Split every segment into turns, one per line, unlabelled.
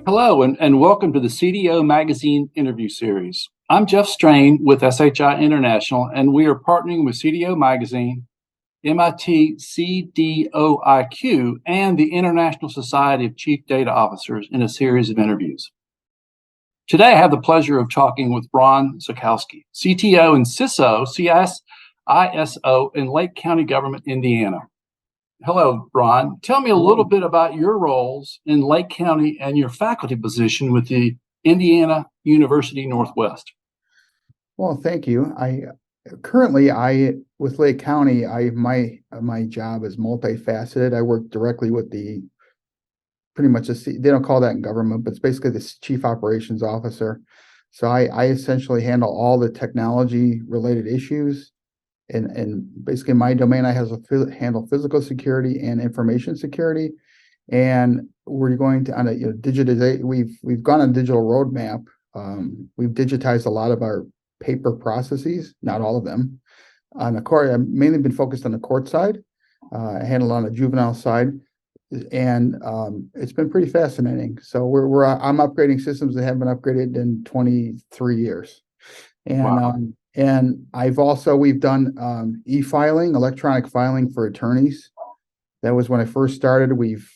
Hello, and welcome to the CDO Magazine interview series. I'm Jeff Strane with SHI International, and we are partnering with CDO Magazine, MIT CDOIQ, and the International Society of Chief Data Officers in a series of interviews. Today, I have the pleasure of talking with Ron Zochalski, CTO and CISO, CISO in Lake County Government, Indiana. Hello, Ron. Tell me a little bit about your roles in Lake County and your faculty position with the Indiana University Northwest.
Well, thank you. I with Lake County, my job is multifaceted. I work directly with pretty much they don't call that in government, but it's basically the chief operations officer. So I essentially handle all the technology related issues. And basically in my domain, I handle physical security and information security. And we're going to digitize. We've gone on a digital roadmap. We've digitized a lot of our paper processes, not all of them. On the court, I've mainly been focused on the court side. I handle on the juvenile side, and it's been pretty fascinating. So I'm upgrading systems that haven't been upgraded in 23 years, and
Wow.
And we've done e-filing, electronic filing for attorneys. That was when I first started. We've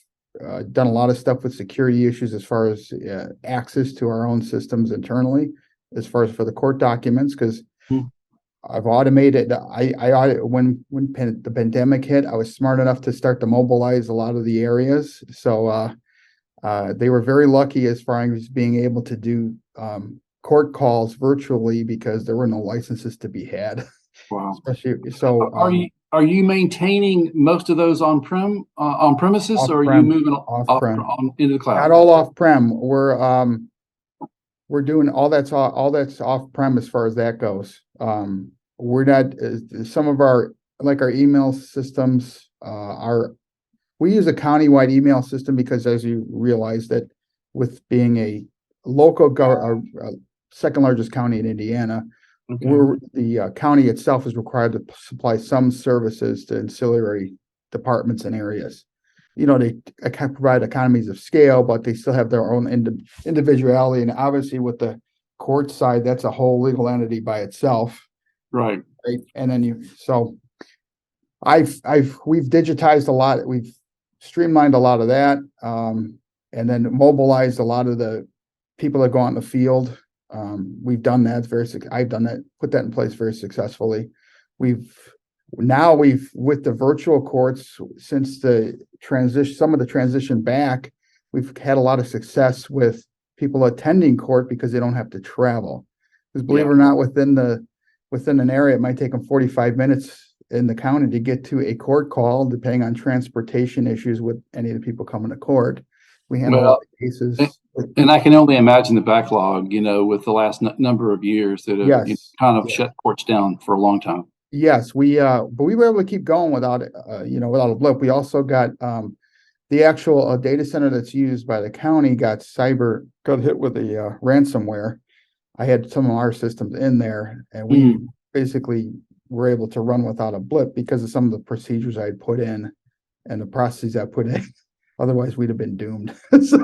done a lot of stuff with security issues as far as access to our own systems internally, as far as for the court documents, because I've automated. When the pandemic hit, I was smart enough to start to mobilize a lot of the areas. So they were very lucky as far as being able to do court calls virtually because there were no licenses to be had.
Wow.
Especially so.
Are you maintaining most of those on premises, or are you moving into the cloud?
Not all off prem. We're doing all that's off prem as far as that goes. We're not some of our email systems we use a countywide email system because, as you realize, that with being a local second largest county in Indiana, the county itself is required to supply some services to ancillary departments and areas. They can provide economies of scale, but they still have their own individuality. And obviously, with the court side, that's a whole legal entity by itself.
Right.
And then we've digitized a lot. We've streamlined a lot of that, and then mobilized a lot of the people that go out in the field. We've done that I've done that, put that in place very successfully. We've with the virtual courts, since some of the transition back, we've had a lot of success with people attending court because they don't have to travel. Because believe it or not, within an area, it might take them 45 minutes in the county to get to a court call, depending on transportation issues with any of the people coming to court. We handle a lot of cases.
And I can only imagine the backlog, with the last number of years that have shut courts down for a long time.
Yes, but we were able to keep going without a blip. We also got the actual data center that's used by the county got hit with a ransomware. I had some of our systems in there, and we basically were able to run without a blip because of some of the procedures I had put in and the processes I put in. Otherwise, we'd have been doomed. So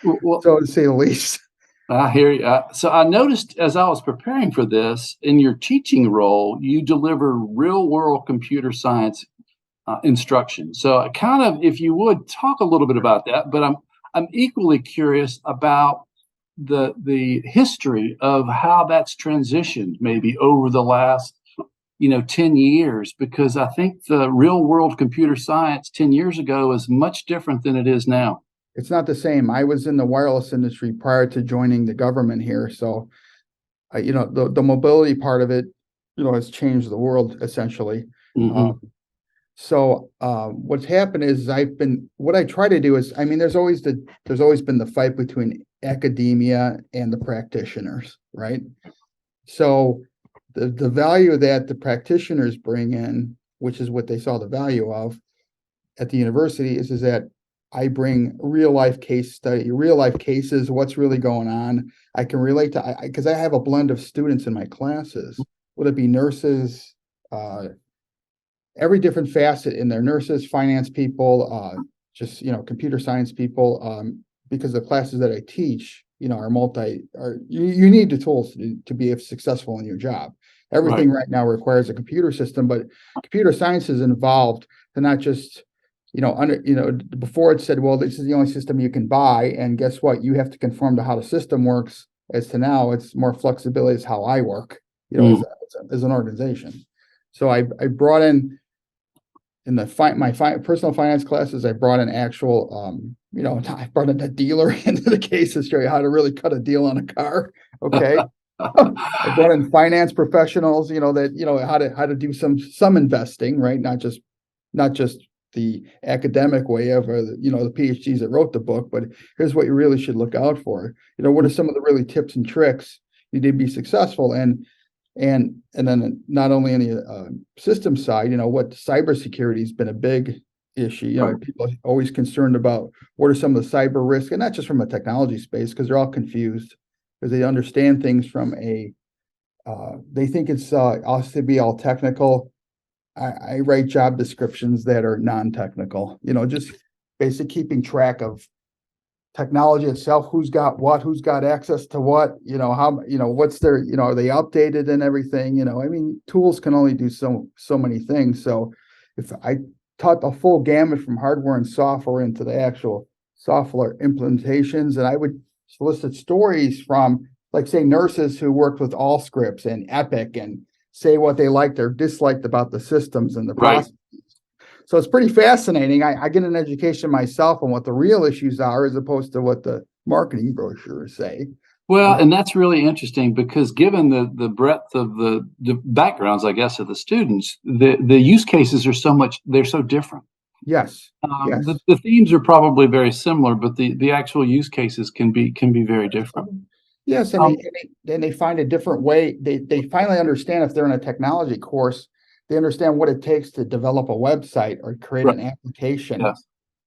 to say the least.
I hear you. So I noticed as I was preparing for this, in your teaching role, you deliver real-world computer science instruction. So kind of, if you would, talk a little bit about that. But I'm equally curious about the history of how that's transitioned maybe over the last 10 years, because I think the real world computer science 10 years ago is much different than it is now.
It's not the same. I was in the wireless industry prior to joining the government here. So, the mobility part of it, has changed the world essentially. So what's happened is what I try to do is, there's always been the fight between academia and the practitioners, right? So the value that the practitioners bring in, which is what they saw the value of at the university, is that I bring real life cases, what's really going on. I can relate to, because I have a blend of students in my classes, whether it be nurses, every different facet in there, nurses, finance people, just, computer science people, because the classes that I teach, you need the tools to be successful in your job. Everything right now requires a computer system, but computer science is involved to not just, before it said, well, this is the only system you can buy. And guess what? You have to conform to how the system works. As to now, it's more flexibility is how I work, as an organization. So I brought in my personal finance classes, I brought in actual, I brought in a dealer into the case to show you how to really cut a deal on a car. Okay. I brought in finance professionals, that, how to do some investing, right? Not just the academic way of, the PhDs that wrote the book, but here's what you really should look out for. What are some of the really tips and tricks you need to be successful? And then not only on the system side, what cybersecurity has been a big issue. People are always concerned about what are some of the cyber risks, and not just from a technology space, because they're all confused because they understand things from they think it's us to be all technical. I write job descriptions that are non-technical, just basic keeping track of technology itself, who's got access to what, how, what's their, are they updated and everything, tools can only do so many things. So if I taught the full gamut from hardware and software into the actual software implementations, and I would solicit stories from, like, say, nurses who worked with Allscripts and Epic and say what they liked or disliked about the systems and the processes. So it's pretty fascinating. I get an education myself on what the real issues are, as opposed to what the marketing brochures say.
Well, and that's really interesting because given the breadth of the backgrounds, I guess, of the students, the use cases are they're so different.
Yes.
The themes are probably very similar, but the actual use cases can be very different.
Yes, and they find a different way. They finally understand, if they're in a technology course, they understand what it takes to develop a website or create an application.
Yes.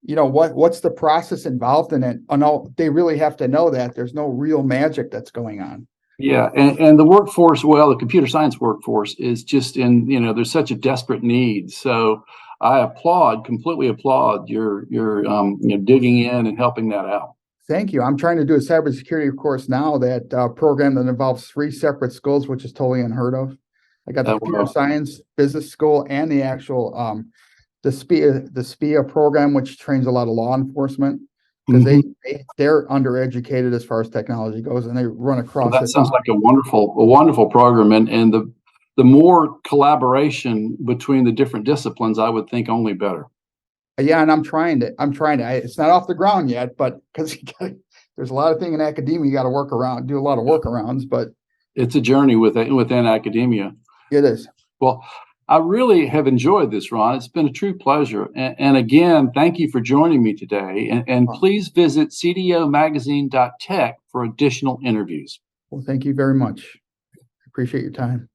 What's the process involved in it? Oh, no, they really have to know that there's no real magic that's going on.
Yeah, and the workforce, the computer science workforce is just there's such a desperate need. So I completely applaud your digging in and helping that out.
Thank you. I'm trying to do a cybersecurity course now, that program that involves 3 separate schools, which is totally unheard of. I got the computer science business school and the actual the SPIA program, which trains a lot of law enforcement, because they're undereducated as far as technology goes, and they run across.
Well, that sounds like a wonderful program, and the more collaboration between the different disciplines, I would think only better.
Yeah, and I'm trying to. It's not off the ground yet, but because there's a lot of things in academia you got to do a lot of workarounds, but
it's a journey within academia.
It is.
Well, I really have enjoyed this, Ron. It's been a true pleasure. And again, thank you for joining me today. And please visit cdomagazine.tech for additional interviews.
Well, thank you very much. I appreciate your time.